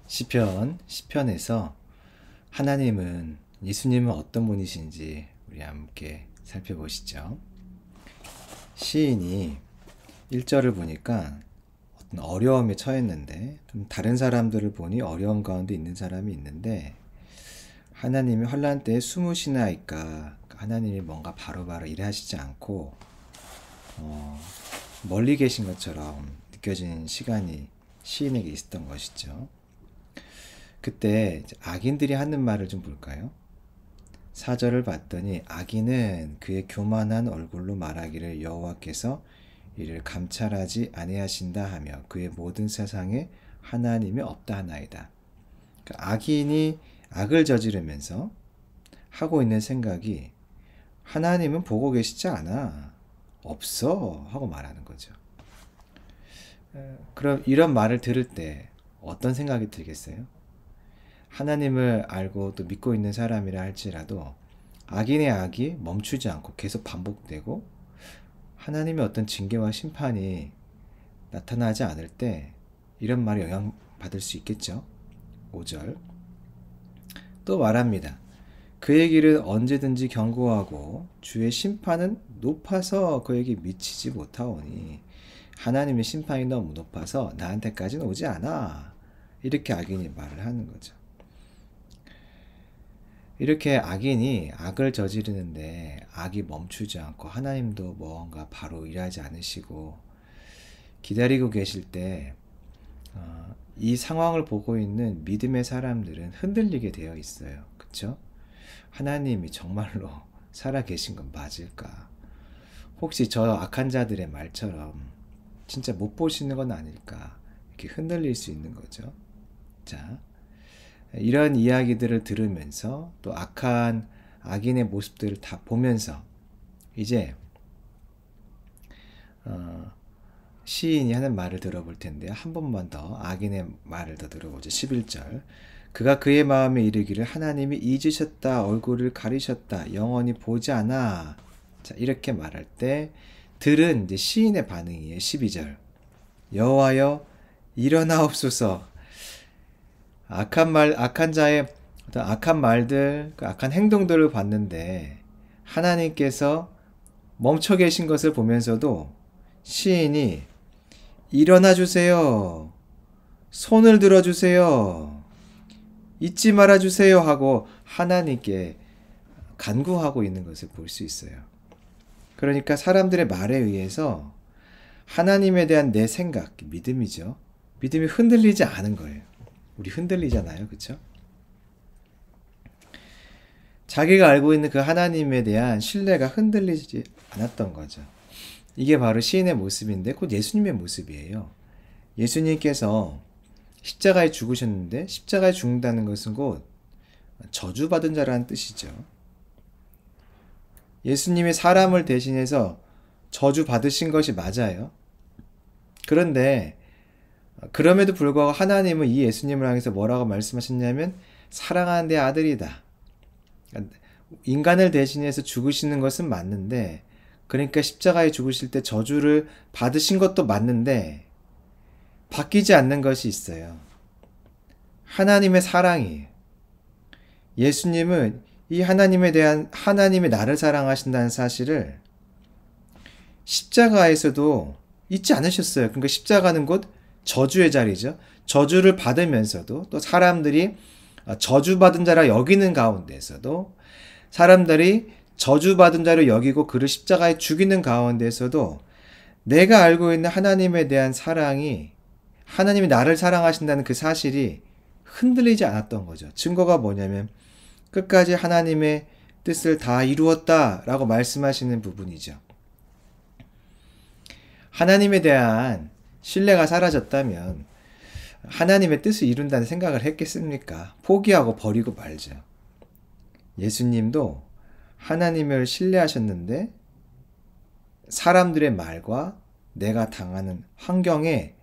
시편에서 하나님은, 예수님은 어떤 분이신지 우리 함께 살펴보시죠. 시인이 1절을 보니까 어떤 어려움에 처했는데, 좀 다른 사람들을 보니 어려움 가운데 있는 사람이 있는데, 하나님이 환난 때에 숨으시나이까, 하나님이 뭔가 바로바로 일하시지 않고 멀리 계신 것처럼 느껴지는 시간이 시인에게 있었던 것이죠. 그때 악인들이 하는 말을 좀 볼까요? 4절을 봤더니 악인은 그의 교만한 얼굴로 말하기를 여호와께서 이를 감찰하지 아니하신다 하며 그의 모든 세상에 하나님이 없다 하나이다. 그러니까 악인이 악을 저지르면서 하고 있는 생각이 하나님은 보고 계시지 않아, 없어 하고 말하는 거죠. 그럼 이런 말을 들을 때 어떤 생각이 들겠어요? 하나님을 알고 또 믿고 있는 사람이라 할지라도 악인의 악이 멈추지 않고 계속 반복되고 하나님의 어떤 징계와 심판이 나타나지 않을 때 이런 말에 영향받을 수 있겠죠. 5절 또 말합니다. 그의 길은 언제든지 견고하고 주의 심판은 높아서 그에게 미치지 못하오니, 하나님의 심판이 너무 높아서 나한테까지는 오지 않아, 이렇게 악인이 말을 하는 거죠. 이렇게 악인이 악을 저지르는데 악이 멈추지 않고 하나님도 뭔가 바로 일하지 않으시고 기다리고 계실 때 이 상황을 보고 있는 믿음의 사람들은 흔들리게 되어 있어요. 그쵸? 하나님이 정말로 살아 계신 건 맞을까? 혹시 저 악한 자들의 말처럼 진짜 못 보시는 건 아닐까? 이렇게 흔들릴 수 있는 거죠. 자, 이런 이야기들을 들으면서 또 악한 악인의 모습들을 다 보면서 이제 시인이 하는 말을 들어볼 텐데, 한 번만 더 악인의 말을 더 들어보죠. 11절 그가 그의 마음에 이르기를 하나님이 잊으셨다, 얼굴을 가리셨다, 영원히 보지 않아. 자, 이렇게 말할 때 들은 이제 시인의 반응이에요. 12절 여호와여 일어나옵소서. 악한 자의 어떤 악한 말들, 악한 행동들을 봤는데 하나님께서 멈춰 계신 것을 보면서도 시인이 일어나 주세요, 손을 들어 주세요, 잊지 말아 주세요 하고 하나님께 간구하고 있는 것을 볼 수 있어요. 그러니까 사람들의 말에 의해서 하나님에 대한 내 생각, 믿음이죠. 믿음이 흔들리지 않은 거예요. 우리 흔들리잖아요. 그쵸? 자기가 알고 있는 그 하나님에 대한 신뢰가 흔들리지 않았던 거죠. 이게 바로 시인의 모습인데 곧 예수님의 모습이에요. 예수님께서 십자가에 죽으셨는데 십자가에 죽는다는 것은 곧 저주받은 자라는 뜻이죠. 예수님이 사람을 대신해서 저주받으신 것이 맞아요. 그런데 그럼에도 불구하고 하나님은 이 예수님을 향해서 뭐라고 말씀하셨냐면 사랑하는 내 아들이다. 인간을 대신해서 죽으시는 것은 맞는데, 그러니까 십자가에 죽으실 때 저주를 받으신 것도 맞는데 바뀌지 않는 것이 있어요. 하나님의 사랑이에요. 예수님은 이 하나님에 대한, 하나님이 나를 사랑하신다는 사실을 십자가에서도 잊지 않으셨어요. 그러니까 십자가는 곧 저주의 자리죠. 저주를 받으면서도 또 사람들이 저주받은 자라 여기는 가운데서도, 사람들이 저주받은 자로 여기고 그를 십자가에 죽이는 가운데서도 내가 알고 있는 하나님에 대한 사랑이, 하나님이 나를 사랑하신다는 그 사실이 흔들리지 않았던 거죠. 증거가 뭐냐면 끝까지 하나님의 뜻을 다 이루었다 라고 말씀하시는 부분이죠. 하나님에 대한 신뢰가 사라졌다면 하나님의 뜻을 이룬다는 생각을 했겠습니까? 포기하고 버리고 말죠. 예수님도 하나님을 신뢰하셨는데 사람들의 말과 내가 당하는 환경에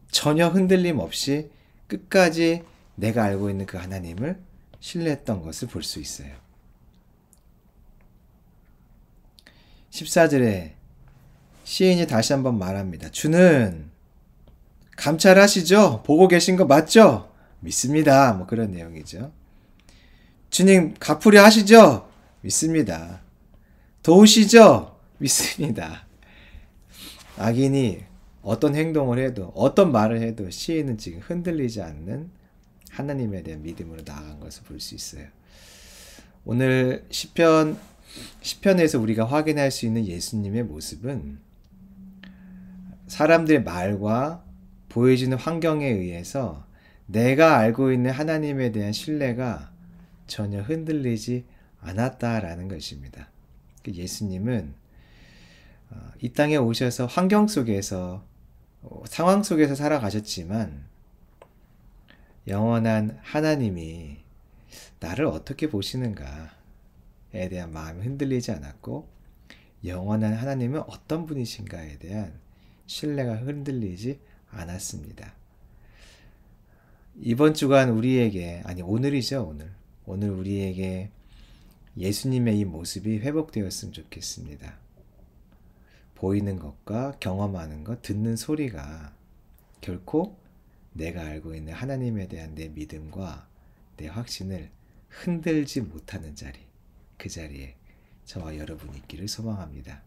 전혀 흔들림 없이 끝까지 내가 알고 있는 그 하나님을 신뢰했던 것을 볼 수 있어요. 14절에 시인이 다시 한번 말합니다. 주는 감찰하시죠? 보고 계신 거 맞죠? 믿습니다. 뭐 그런 내용이죠. 주님 갚으려 하시죠? 믿습니다. 도우시죠? 믿습니다. 악인이 어떤 행동을 해도 어떤 말을 해도 시인은 지금 흔들리지 않는 하나님에 대한 믿음으로 나아간 것을 볼 수 있어요. 오늘 시편에서 우리가 확인할 수 있는 예수님의 모습은 사람들의 말과 보여지는 환경에 의해서 내가 알고 있는 하나님에 대한 신뢰가 전혀 흔들리지 않았다라는 것입니다. 예수님은 이 땅에 오셔서 환경 속에서 상황 속에서 살아가셨지만 영원한 하나님이 나를 어떻게 보시는가에 대한 마음이 흔들리지 않았고 영원한 하나님은 어떤 분이신가에 대한 신뢰가 흔들리지 않았습니다. 이번 주간 우리에게 오늘이죠. 오늘 우리에게 예수님의 이 모습이 회복되었으면 좋겠습니다. 보이는 것과 경험하는 것, 듣는 소리가 결코 내가 알고 있는 하나님에 대한 내 믿음과 내 확신을 흔들지 못하는 자리, 그 자리에 저와 여러분이 있기를 소망합니다.